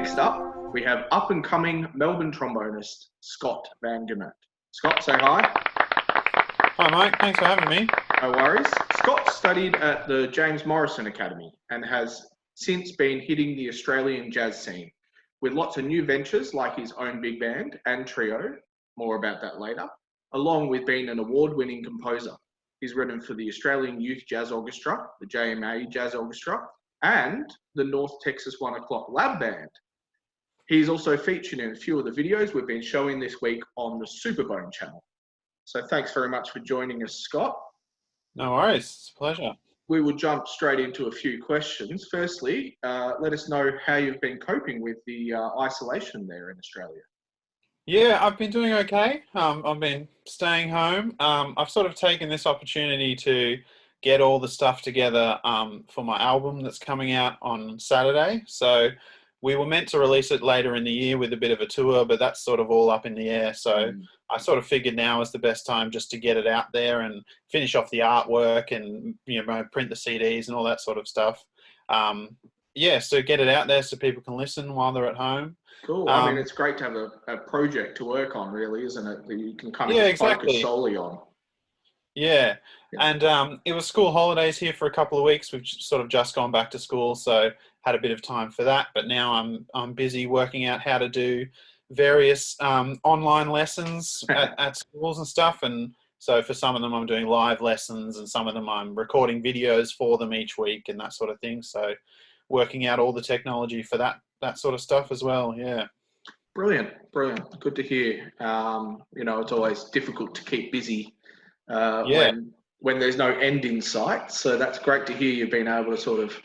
next up, we have up-and-coming Melbourne trombonist, Scott van Gemert. Scott, say hi. Hi, Mike. Thanks for having me. No worries. Scott studied at the James Morrison Academy and has since been hitting the Australian jazz scene with lots of new ventures like his own big band and trio, more about that later, along with being an award-winning composer. He's written for the Australian Youth Jazz Orchestra, the JMA Jazz Orchestra, and the North Texas 1 O'Clock Lab Band. He's also featured in a few of the videos we've been showing this week on the Superbone channel. So thanks very much for joining us, Scott. No worries. It's a pleasure. We will jump straight into a few questions. Firstly, let us know how you've been coping with the isolation there in Australia. Yeah, I've been doing okay. I've been staying home. I've sort of taken this opportunity to get all the stuff together for my album that's coming out on Saturday. So we were meant to release it later in the year with a bit of a tour, but that's sort of all up in the air. So I sort of figured now is the best time just to get it out there and finish off the artwork and, you know, print the CDs and all that sort of stuff. Yeah, so get it out there so people can listen while they're at home. Cool. I mean, it's great to have a project to work on, really, isn't it? That you can kind of focus solely on. Yeah. And it was school holidays here for a couple of weeks. We've sort of just gone back to school, so had a bit of time for that. But now I'm busy working out how to do various online lessons at schools and stuff. And so for some of them, I'm doing live lessons, and some of them I'm recording videos for them each week and that sort of thing. So working out all the technology for that sort of stuff as well. Yeah. Brilliant. Good to hear. You know, it's always difficult to keep busy when there's no end in sight. So that's great to hear you've been able to sort of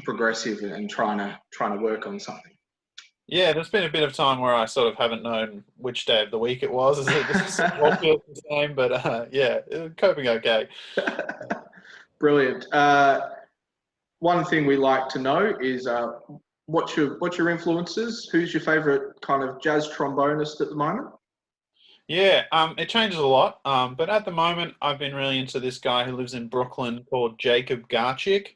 progressive and trying to work on something. Yeah, there's been a bit of time where I sort of haven't known which day of the week it was. It's all feels the same, but yeah, coping okay. Brilliant. One thing we like to know is what's your influences? Who's your favourite kind of jazz trombonist at the moment? Yeah, it changes a lot, but at the moment I've been really into this guy who lives in Brooklyn called Jacob Garchick.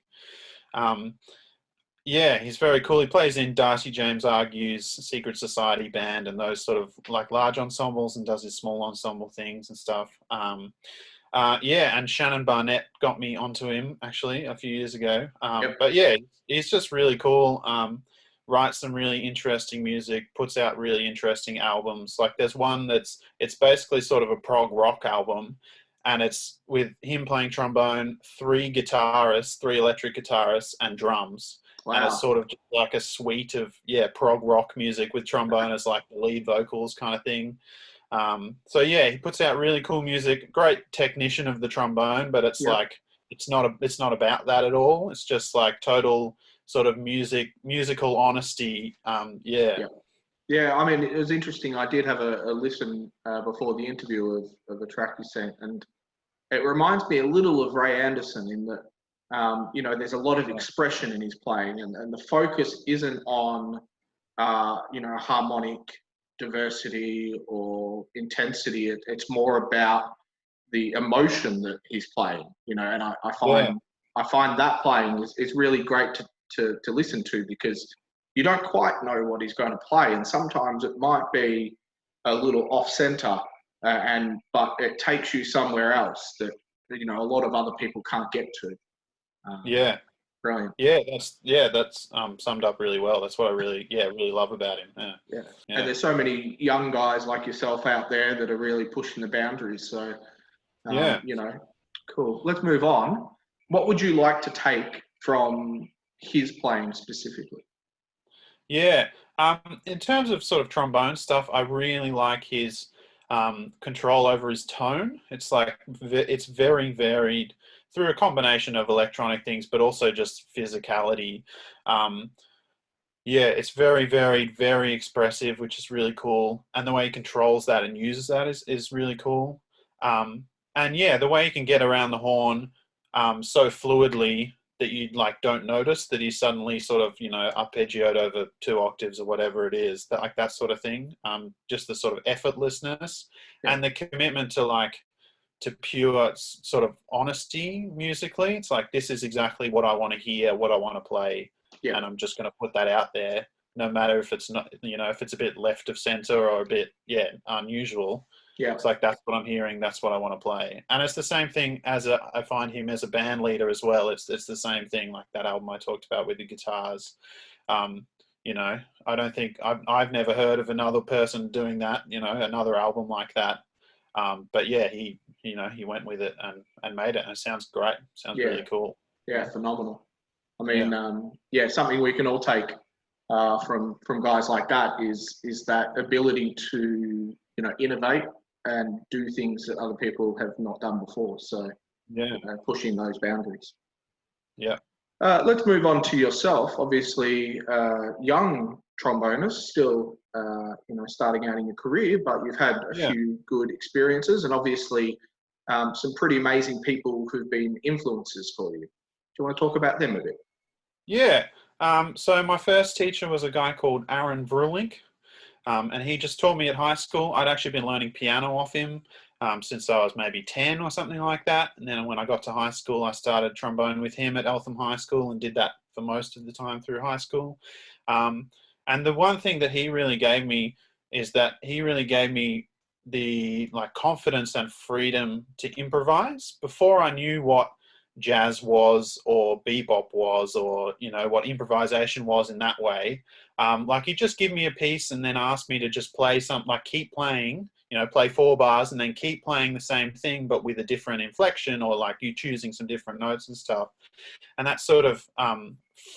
Yeah, he's very cool. He plays in Darcy James Argue's Secret Society band and those sort of like large ensembles, and does his small ensemble things and stuff. Yeah, and Shannon Barnett got me onto him actually a few years ago. But yeah, he's just really cool. Writes some really interesting music, puts out really interesting albums. Like there's one it's basically sort of a prog rock album, and it's with him playing trombone, 3 guitarists, 3 electric guitarists, and drums. Wow. And it's sort of just like a suite of prog rock music with trombone as like the lead vocals kind of thing. So yeah, he puts out really cool music. Great technician of the trombone, but it's like it's not about that at all. It's just like total sort of musical honesty. Yeah, I mean, it was interesting. I did have a listen before the interview of a track you sent, and it reminds me a little of Ray Anderson in that, you know, there's a lot of expression in his playing, and the focus isn't on, you know, harmonic diversity or intensity. It's more about the emotion that he's playing, you know, and I find that playing is really great to listen to, because you don't quite know what he's going to play, and sometimes it might be a little off center, but it takes you somewhere else that, you know, a lot of other people can't get to. Brilliant. Yeah, that's summed up really well. That's what I really love about him. Yeah. And there's so many young guys like yourself out there that are really pushing the boundaries. So you know, cool. Let's move on. What would you like to take from his playing specifically? Yeah. In terms of sort of trombone stuff, I really like his control over his tone. It's like it's very varied through a combination of electronic things, but also just physicality. Yeah, it's very varied, very expressive, which is really cool. And the way he controls that and uses that is really cool. And yeah, the way he can get around the horn so fluidly that you like don't notice that he's suddenly sort of, you know, arpeggioed over 2 octaves or whatever it is, that sort of thing. Just the sort of effortlessness and the commitment to pure sort of honesty musically. It's like, this is exactly what I want to hear, what I want to play, and I'm just going to put that out there. no matter if it's not, if it's a bit left of center or a bit, unusual. Yeah. It's like, that's what I'm hearing, that's what I want to play. And it's the same thing I find him as a band leader as well. It's the same thing, like that album I talked about with the guitars. I don't think I've never heard of another person doing that, another album like that. But yeah, he went with it and made it, and it sounds great. Sounds really cool. Yeah, phenomenal. I mean, something we can all take from guys like that is that ability to innovate and do things that other people have not done before. So pushing those boundaries. Yeah. Let's move on to yourself. Obviously, young trombonist, still starting out in your career, but you've had a few good experiences, and obviously some pretty amazing people who've been influences for you. Do you want to talk about them a bit? Yeah. So my first teacher was a guy called Aaron Vrulink, and he just taught me at high school. I'd actually been learning piano off him since I was maybe 10 or something like that. And then when I got to high school, I started trombone with him at Eltham High School and did that for most of the time through high school. And the one thing that he really gave me is that he really gave me the confidence and freedom to improvise. Before I knew what jazz was or bebop was, or what improvisation was in that way, he'd just give me a piece and then ask me to just play something, keep playing, play 4 bars and then keep playing the same thing but with a different inflection, or you choosing some different notes and stuff. And that sort of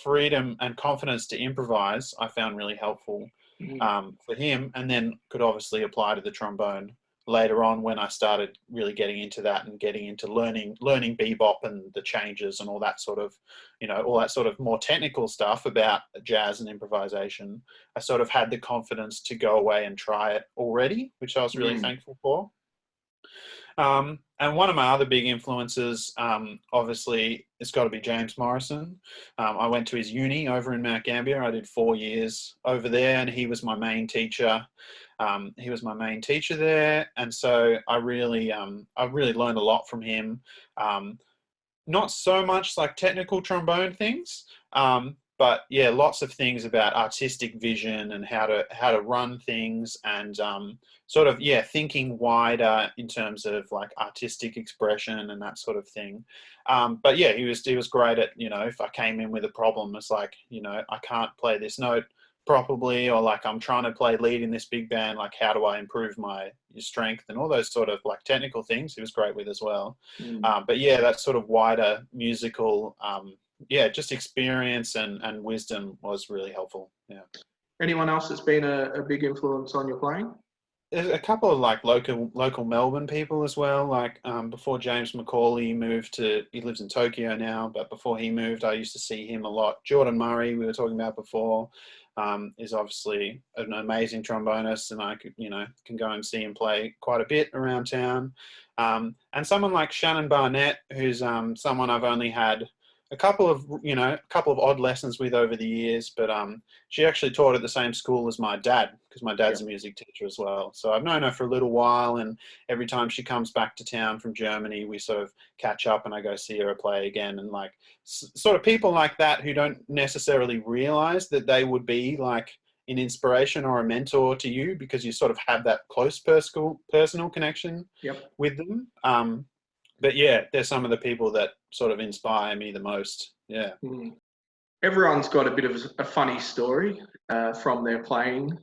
freedom and confidence to improvise I found really helpful for him, and then could obviously apply to the trombone later on when I started really getting into that and getting into learning bebop and the changes and all that sort of more technical stuff about jazz and improvisation. I sort of had the confidence to go away and try it already, which I was really thankful for. And one of my other big influences, obviously, it's got to be James Morrison. I went to his uni over in Mount Gambier. I did 4 years over there, and he was my main teacher. There, and so I really learned a lot from him. Not so much technical trombone things, but yeah, lots of things about artistic vision and how to run things, and thinking wider in terms of artistic expression and that sort of thing. But yeah, he was great at, if I came in with a problem, it's I can't play this note properly, or I'm trying to play lead in this big band, how do I improve my strength, and all those sort of technical things he was great with as well. But yeah, that sort of wider musical just experience and wisdom was really helpful. Yeah. Anyone else that's been a big influence on your playing? There's a couple of local Melbourne people as well. Before James Macaulay he lives in Tokyo now, but before he moved, I used to see him a lot. Jordan Murray, we were talking about before, is obviously an amazing trombonist, and I can go and see him play quite a bit around town. And someone like Shannon Barnett, who's someone I've only had a couple of odd lessons with over the years, but she actually taught at the same school as my dad, because my dad's a music teacher as well. So I've known her for a little while, and every time she comes back to town from Germany, we sort of catch up and I go see her play again. And sort of people like that who don't necessarily realize that they would be an inspiration or a mentor to you, because you sort of have that close personal connection with them. But yeah, they're some of the people that sort of inspire me the most. Yeah. Everyone's got a bit of a funny story from their playing,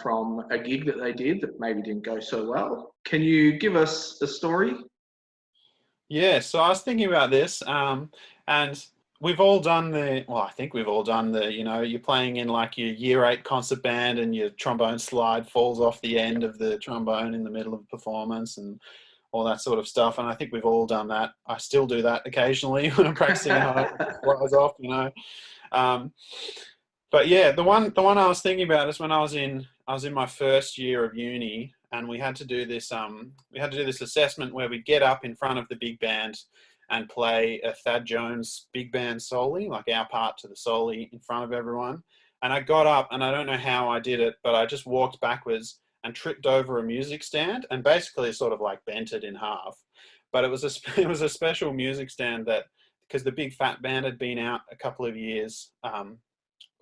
from a gig that they did that maybe didn't go so well. Can you give us a story? Yeah, so I was thinking about this, and we've all done I think we've all done you're playing in your year 8 concert band and your trombone slide falls off the end of the trombone in the middle of a performance and all that sort of stuff. And I think we've all done that. I still do that occasionally when I'm practicing at home. It flies off, But yeah, the one I was thinking about is when I was in my first year of uni, and we had to do this assessment where we get up in front of the big band and play a Thad Jones big band soli, our part to the soli in front of everyone. And I got up, and I don't know how I did it, but I just walked backwards and tripped over a music stand and basically sort of bent it in half. But it was a special music stand that, because the big fat band had been out a couple of years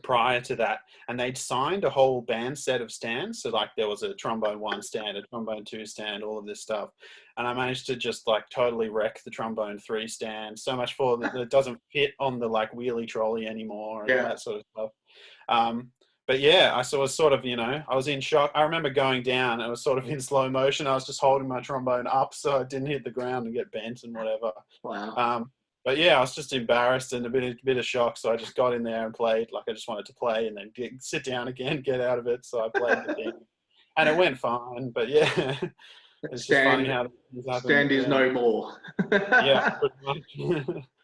prior to that, and they'd signed a whole band set of stands. So like there was a trombone 1 stand, a trombone 2 stand, all of this stuff. And I managed to just like totally wreck the trombone 3 stand, so much for that it doesn't fit on the like wheelie trolley anymore and all that sort of stuff. But yeah, I was sort of, I was in shock. I remember going down, it was sort of in slow motion. I was just holding my trombone up so it didn't hit the ground and get bent and whatever. Wow. But yeah, I was just embarrassed and a bit of shock. So I just got in there and played like I just wanted to play, and then sit down again, get out of it. So I played the thing, and it went fine. But yeah, it's just funny how things happen. Stand is no more. Yeah, pretty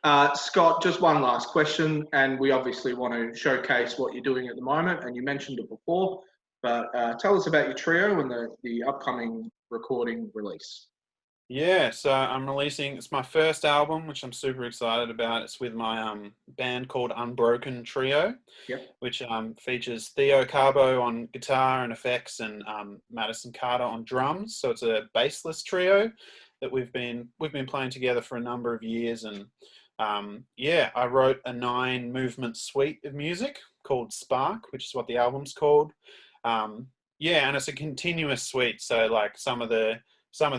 much. Scott, just one last question, and we obviously want to showcase what you're doing at the moment, and you mentioned it before, but tell us about your trio and the upcoming recording release. Yeah, so it's my first album, which I'm super excited about. It's with my band called Unbroken Trio, which features Theo Carbo on guitar and effects and Madison Carter on drums. So it's a bassless trio that we've been playing together for a number of years. And I wrote a 9-movement suite of music called Spark, which is what the album's called. And it's a continuous suite. So like some of the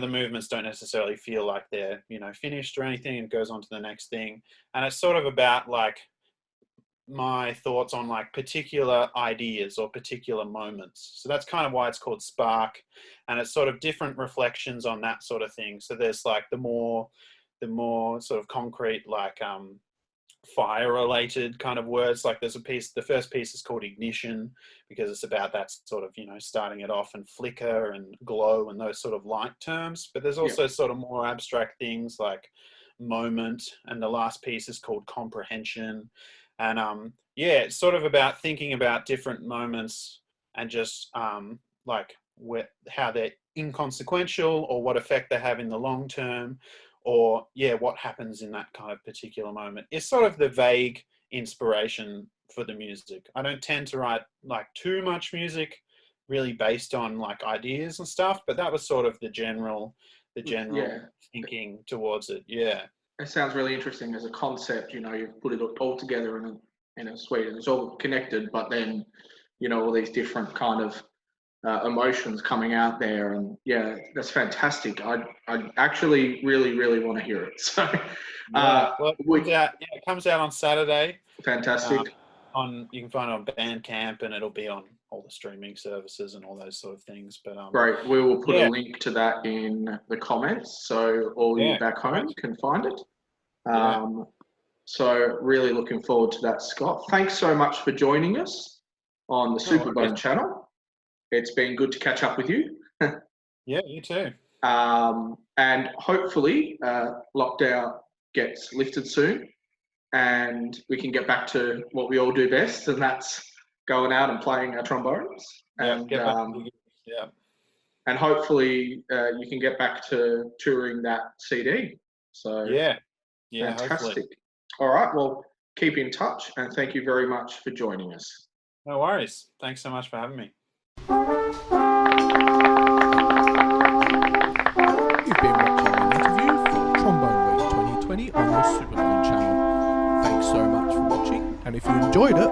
movements don't necessarily feel like they're, finished or anything, and it goes on to the next thing. And it's sort of about like my thoughts on like particular ideas or particular moments. So that's kind of why it's called Spark. And it's sort of different reflections on that sort of thing. So there's like the more sort of concrete, like fire related kind of words. Like there's the first piece is called Ignition, because it's about that sort of, starting it off, and flicker and glow and those sort of light terms. But there's also sort of more abstract things like moment, and the last piece is called Comprehension. And it's sort of about thinking about different moments and just like how they're inconsequential, or what effect they have in the long term, or what happens in that kind of particular moment. It's sort of the vague inspiration for the music. I don't tend to write like too much music really based on like ideas and stuff, but that was sort of the general thinking towards it. Yeah. It sounds really interesting as a concept. You've put it all together in a suite, and it's all connected, but then, all these different kind of emotions coming out there, and that's fantastic. I actually really, really want to hear it. So it comes out on Saturday. Fantastic. You can find it on Bandcamp, and it'll be on all the streaming services and all those sort of things. But great, we will put a link to that in the comments, so all you back home can find it. So really looking forward to that, Scott. Thanks so much for joining us on the Superbone channel. It's been good to catch up with you. Yeah, you too. And hopefully lockdown gets lifted soon, and we can get back to what we all do best, and that's going out and playing our trombones. And and hopefully you can get back to touring that CD. So fantastic. Hopefully. All right, well, keep in touch, and thank you very much for joining us. No worries. Thanks so much for having me. You've been watching an interview for Trombone Week 2020 on the Superbone channel. Thanks so much for watching, and if you enjoyed it,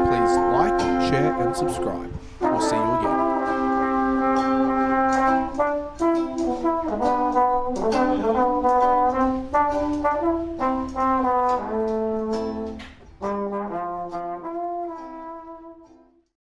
please like, share and subscribe. We'll see you again.